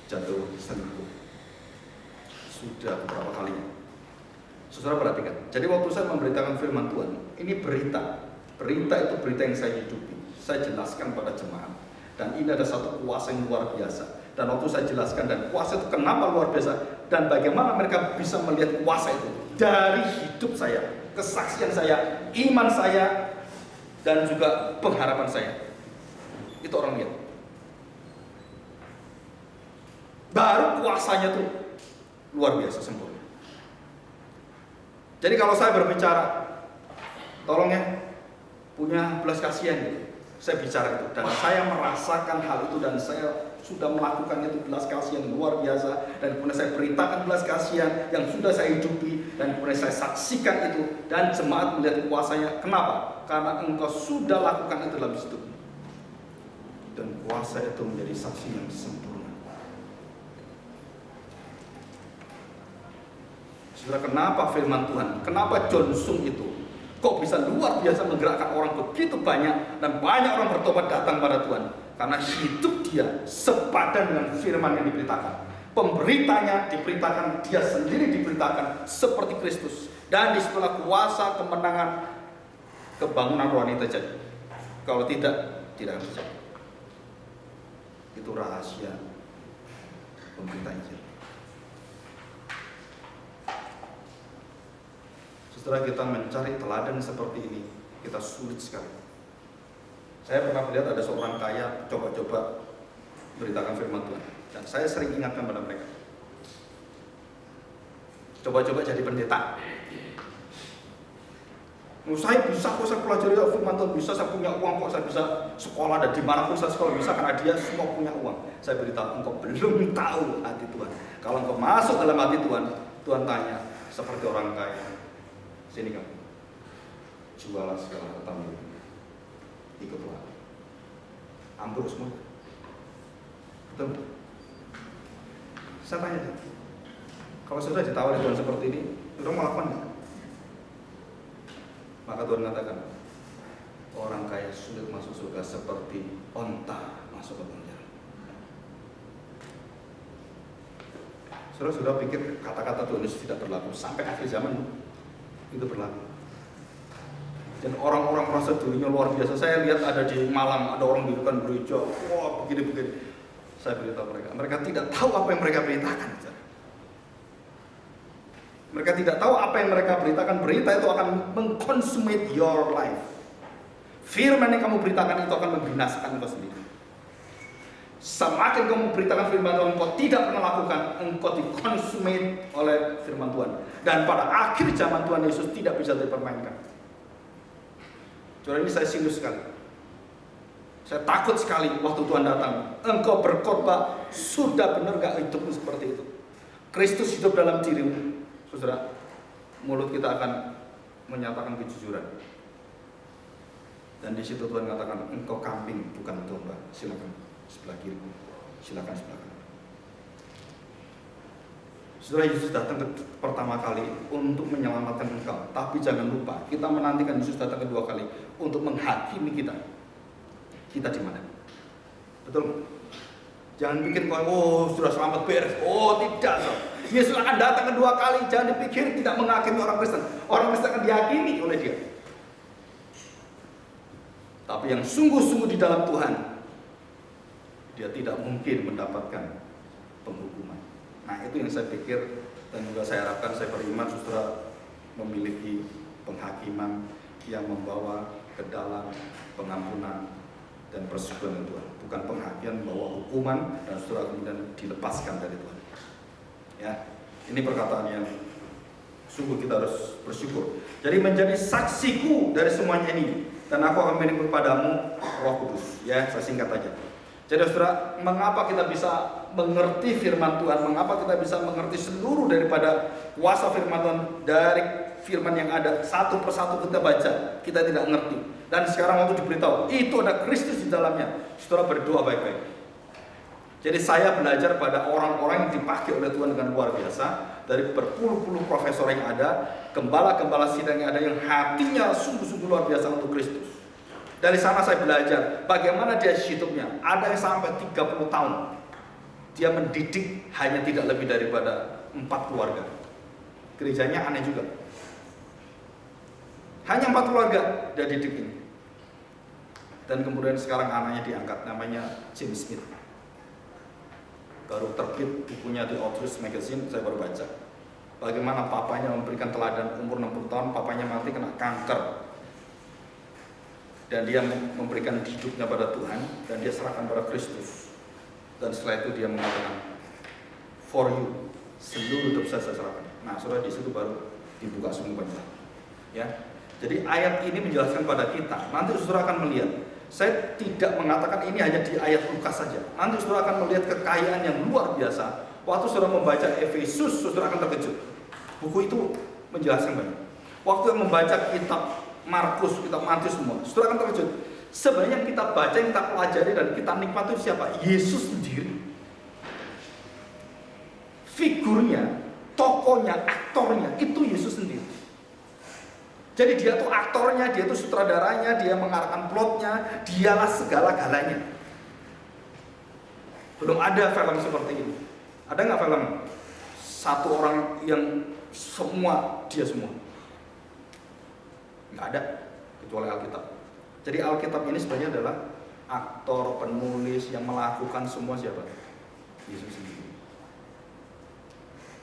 jatuh selingkuh. Sudah beberapa kali. Saudara perhatikan. Jadi waktu saya memberitakan firman Tuhan, ini berita itu berita yang saya hidupi. Saya jelaskan pada jemaat. Dan ini ada satu kuasa yang luar biasa. Dan waktu saya jelaskan, dan kuasa itu kenapa luar biasa, dan bagaimana mereka bisa melihat kuasa itu dari hidup saya, kesaksian saya, iman saya, dan juga pengharapan saya. Itu orang lihat. Baru kuasanya tuh luar biasa sempurna. Jadi kalau saya berbicara, tolong ya, punya belas kasihan gitu. Saya bicara itu, dan saya merasakan hal itu, dan saya sudah melakukan itu belas kasihan luar biasa, dan kemudian saya beritakan belas kasihan yang sudah saya hidupi, dan kemudian saya saksikan itu, dan jemaat melihat kuasanya. Kenapa? Karena engkau sudah lakukan itu dalam hidup, dan kuasa itu menjadi saksi yang sempurna. Saudara, kenapa firman Tuhan, kenapa John Sung itu kok bisa luar biasa menggerakkan orang begitu banyak, dan banyak orang bertobat datang pada Tuhan? Karena hidup dia sepadan dengan firman yang diberitakan. Pemberitanya diberitakan, dia sendiri diberitakan seperti Kristus. Dan disitulah kuasa kemenangan kebangunan rohani terjadi. Kalau tidak akan terjadi. Itu rahasia pemberita Injil. Setelah kita mencari teladan seperti ini, kita sulit sekali. Saya pernah melihat ada seorang kaya coba-coba beritakan firman Tuhan, dan saya sering ingatkan pada mereka, coba-coba jadi pendeta. Saya bisa kok, saya pelajari firman Tuhan, bisa, saya punya uang kok, saya bisa sekolah, dan dimanapun saya sekolah bisa, karena dia semua punya uang. Saya beritahu, engkau belum tahu hati Tuhan. Kalau engkau masuk dalam hati Tuhan, Tuhan tanya seperti orang kaya, sini kamu, jualah segala hartamu, ikutlah, ambruk semua. Betul? Saya tanya, kalau sudah ditawari Tuhan seperti ini, sudah melakukan nggak? Maka Tuhan katakan, orang kaya sulit masuk surga seperti onta masuk ke penjara. Saudara pikir kata-kata Tuhan Yesus tidak berlaku sampai akhir zaman? Itu berlaku. Dan orang-orang merasa dirinya luar biasa. Saya lihat ada di Malang, ada orang di depan gereja, wah begini-begini. Saya beritahu mereka tidak tahu apa yang mereka beritakan. Mereka tidak tahu apa yang mereka beritakan. Berita itu akan mengconsummate your life. Firman yang kamu beritakan itu akan membinasakan engkau sendiri. Semakin kamu beritakan firman Tuhan, engkau tidak pernah lakukan, engkau dikonsumate oleh firman Tuhan. Dan pada akhir zaman Tuhan Yesus tidak bisa dipermainkan. Saudara, ini saya sinus sekali. Saya takut sekali waktu Tuhan datang. Engkau berkhotbah, sudah benar gak hidupmu seperti itu? Kristus hidup dalam dirimu. Saudara, mulut kita akan menyatakan kejujuran. Dan di situ Tuhan katakan, engkau kambing bukan domba. Silakan sebelah kiriku, silakan sebelah kanan. Saudara, Yesus datang pertama kali untuk menyelamatkan engkau. Tapi jangan lupa, kita menantikan Yesus datang kedua kali untuk menghakimi kita. Kita di mana? Betul? Jangan pikir oh sudah selamat beres. Oh tidak. Yesus akan datang kedua kali. Jangan dipikir tidak menghakimi orang Kristen. Orang Kristen akan dihakimi oleh dia. Tapi yang sungguh-sungguh di dalam Tuhan, dia tidak mungkin mendapatkan penghukuman. Nah, itu yang saya pikir, dan juga saya harapkan, saya beriman saudara memiliki penghakiman yang membawa ke dalam pengampunan dan persetujuan Tuhan. Bukan penghakiman membawa hukuman dan saudara kemudian dilepaskan dari Tuhan. Ya, ini perkataan yang sungguh kita harus bersyukur. Jadi menjadi saksiku dari semuanya ini, dan aku akan memberi kepadamu Roh Kudus. Ya, saya singkat aja. Jadi saudara, mengapa kita bisa mengerti firman Tuhan? Mengapa kita bisa mengerti seluruh daripada kuasa firman Tuhan? Dari firman yang ada, satu persatu kita baca, kita tidak mengerti. Dan sekarang waktu diberitahu, itu ada Kristus di dalamnya. Saudara berdoa baik-baik. Jadi saya belajar pada orang-orang yang dipakai oleh Tuhan dengan luar biasa. Dari berpuluh-puluh profesor yang ada, gembala-gembala sidang yang ada, yang hatinya sungguh-sungguh luar biasa untuk Kristus. Dari sana saya belajar bagaimana dia hidupnya. Ada yang sampai 30 tahun Dia mendidik hanya tidak lebih daripada 4 keluarga. Gerejanya aneh juga. Hanya 4 keluarga dia didik ini. Dan kemudian sekarang anaknya diangkat, namanya James Smith. Baru terbit bukunya di Outreach Magazine, saya baru baca. Bagaimana papanya memberikan teladan, umur 60 tahun, papanya mati kena kanker. Dan dia memberikan hidupnya pada Tuhan, dan dia serahkan pada Kristus. Dan setelah itu dia mengatakan, for you, seluruh hidup saya serahkan. Nah, saudara, di situ baru dibuka semuanya. Ya, jadi ayat ini menjelaskan pada kita. Nanti saudara akan melihat. Saya tidak mengatakan ini hanya di ayat Lukas saja. Nanti saudara akan melihat kekayaan yang luar biasa. Waktu saudara membaca Efesus, saudara akan terkejut. Buku itu menjelaskan banyak. Waktu membaca kitab Markus, kitab Matius semua, saudara akan terkejut. Sebenarnya yang kita baca, yang kita pelajari dan kita nikmati siapa? Yesus sendiri. Figurnya, tokohnya, aktornya, itu Yesus sendiri. Jadi dia tuh aktornya, dia tuh sutradaranya, dia mengarahkan plotnya, dialah segala-galanya. Belum ada film seperti ini. Ada nggak film satu orang yang semua dia semua? Nggak ada, kecuali Alkitab. Jadi Alkitab ini sebenarnya adalah aktor, penulis yang melakukan semua siapa? Yesus sendiri.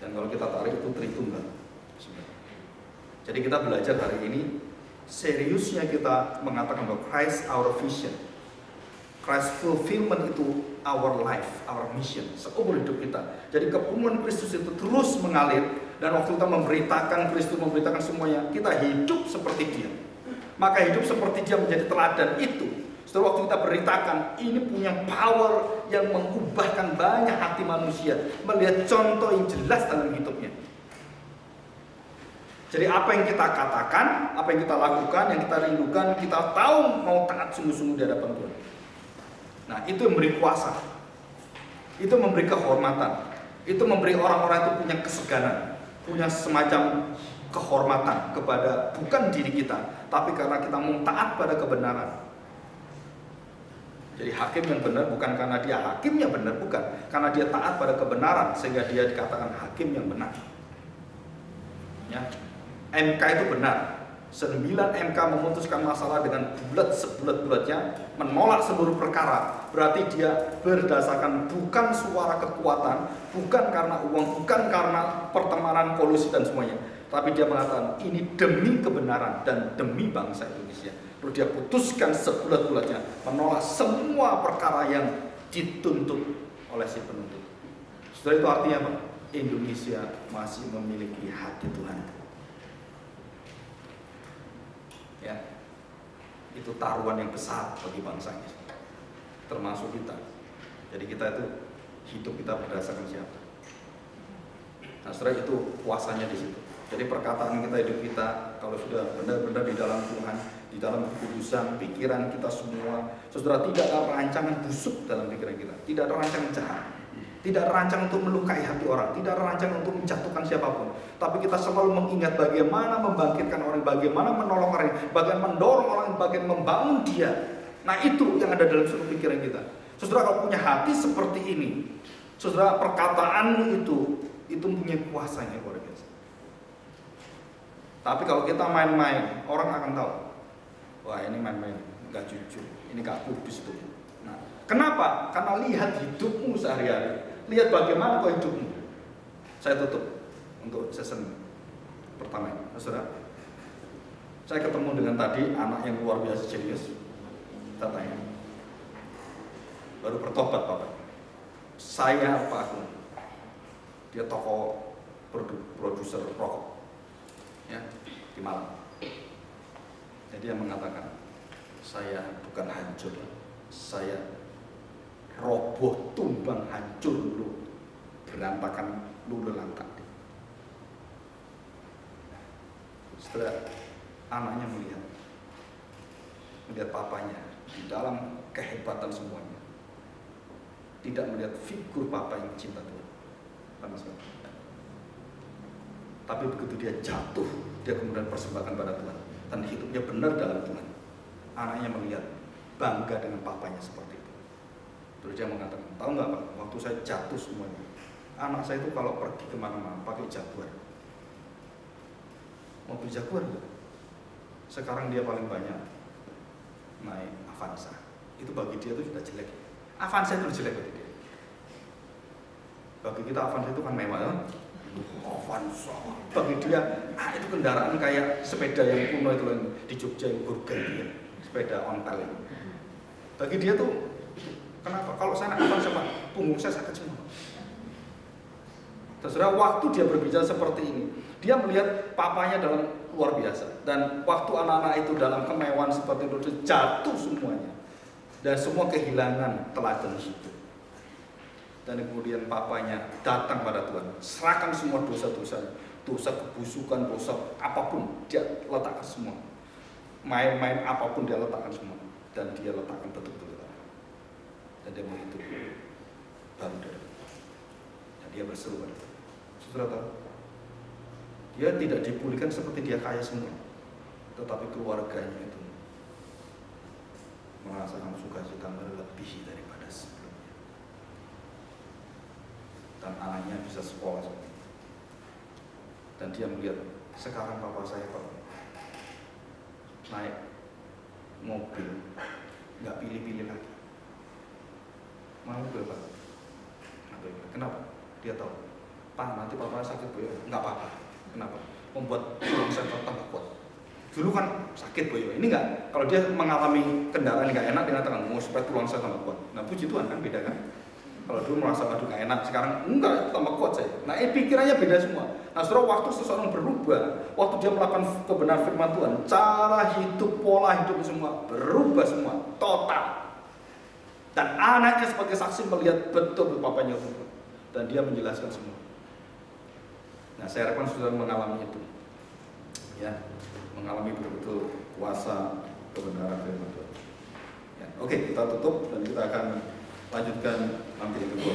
Dan kalau kita tarik itu Tritunggal. Jadi kita belajar hari ini, seriusnya kita mengatakan bahwa Christ our vision, Christ fulfillment itu our life, our mission, seumur hidup kita. Jadi kepenuhan Kristus itu terus mengalir, dan waktu kita memberitakan Kristus, memberitakan semuanya, kita hidup seperti Dia. Maka hidup seperti Dia menjadi teladan itu. Setelah waktu kita beritakan, ini punya power yang mengubahkan banyak hati manusia, melihat contoh yang jelas dalam hidupnya. Jadi apa yang kita katakan, apa yang kita lakukan, yang kita rindukan, kita tahu mau taat sungguh-sungguh di hadapan Tuhan. Nah, itu memberi kuasa, itu memberi kehormatan, itu memberi orang-orang itu punya kesegaran, punya semacam kehormatan kepada bukan diri kita, tapi karena kita mau taat pada kebenaran. Jadi hakim yang benar bukan karena dia hakimnya benar, bukan, karena dia taat pada kebenaran sehingga dia dikatakan hakim yang benar. Ya. MK itu benar. 9 MK memutuskan masalah dengan bulat sebulat-bulatnya, menolak seluruh perkara. Berarti dia berdasarkan bukan suara kekuatan, bukan karena uang, bukan karena pertemanan, kolusi dan semuanya, tapi dia mengatakan ini demi kebenaran dan demi bangsa Indonesia. Lalu dia putuskan sebulat-bulatnya, menolak semua perkara yang dituntut oleh si penuntut. Setelah itu artinya apa? Indonesia masih memiliki hati Tuhan. Ya, itu taruhan yang besar bagi bangsa ini, termasuk kita. Jadi kita itu hidup kita berdasarkan siapa? Nah, setelah itu kuasanya di situ. Jadi perkataan kita, hidup kita, kalau sudah benar-benar di dalam Tuhan, di dalam kekudusan, pikiran kita semua, saudara, tidak ada rancangan busuk dalam pikiran kita, tidak ada rancangan jahat. Tidak ada rancangan untuk melukai hati orang, tidak ada rancangan untuk menjatuhkan siapapun. Tapi kita selalu mengingat bagaimana membangkitkan orang, bagaimana menolong orang, bagaimana mendorong orang, bagaimana membangun dia. Nah, itu yang ada dalam seluruh pikiran kita. Saudara, kalau punya hati seperti ini, saudara, perkataanmu itu punya kuasa yang luar biasa. Tapi kalau kita main-main, orang akan tahu, wah ini main-main, nggak jujur, ini nggak kudus tuh. Nah, kenapa? Karena lihat hidupmu sehari-hari. Lihat bagaimana kau hidupmu. Saya tutup untuk season pertama ini. Saudara, saya ketemu dengan tadi anak yang luar biasa serius. Saya tanya, baru bertobat Bapak. Saya Pak Agung. Dia toko produser rokok, ya, di Malang. Jadi dia mengatakan, saya bukan hancur, saya roboh, tumbang, hancur dulu, berantakan dulu lantak. Setelah anaknya melihat papanya di dalam kehebatan semuanya, tidak melihat figur papa yang cinta Tuhan, sama sekali. Tapi begitu dia jatuh, dia kemudian persembahkan pada Tuhan dan hidupnya benar dalam Tuhan. Anaknya melihat bangga dengan papanya seperti itu. Terus dia mengatakan, tahu nggak Pak, waktu saya jatuh semuanya, anak saya itu kalau pergi kemana-mana pakai Jaguar, mobil Jaguar gitu. Sekarang dia paling banyak naik Avanza. Itu bagi dia itu sudah jelek. Avanza itu jelek bagi dia. Bagi kita Avanza itu kan mewah ya. Avanza. Bagi dia, itu kendaraan kayak sepeda yang kuno itu di Jogja yang Burgundy, sepeda ontel. Bagi dia tuh, kenapa? Kalau saya naik Avanza Pak, punggung saya sakit semua. Terserah waktu dia berbicara seperti ini, dia melihat papanya dalam luar biasa. Dan waktu anak-anak itu dalam kemewahan seperti itu jatuh semuanya. Dan semua kehilangan teladan itu. Dan kemudian papanya datang pada Tuhan, serahkan semua dosa-dosa, dosa kebusukan, dosa apapun, dia letakkan semua. Main-main apapun dia letakkan semua. Dan dia letakkan betul-betul. Dan dia mau hidup baru dari itu. Dan dia berseru pada Tuhan. Saudara tahu, dia tidak dipulihkan seperti dia kaya semua, tetapi keluarganya itu merasakan sukacita melebihi daripada sebelumnya. Dan anaknya bisa sekolah. Dan dia melihat, sekarang papa saya Pak naik mobil, nggak pilih-pilih lagi. Mau Pak? Kenapa? Dia tahu, Pak nanti papa sakit Bu, nggak apa-apa. Kenapa? Membuat tulang saya tambah kuat. Dulu kan sakit Bu, ini enggak. Kalau dia mengalami kendaraan yang nggak enak, dia mengatakan mau supaya tulang saya tambah kuat. Nah puji Tuhan kan beda kan. Kalau dulu merasa aduh nggak enak, sekarang enggak, tambah kuat saya. Nah pikirannya beda semua. Nah setelah waktu seseorang berubah, waktu dia melakukan kebenaran firman Tuhan, cara hidup, pola hidup semua berubah semua, total. Dan anaknya sebagai saksi melihat betul papanya itu, dan dia menjelaskan semua. Nah saya harapkan saudara mengalami itu, ya, mengalami betul-betul kuasa kebenaran firman Tuhan. Ya, oke, kita tutup dan kita akan lanjutkan nanti yang kedua.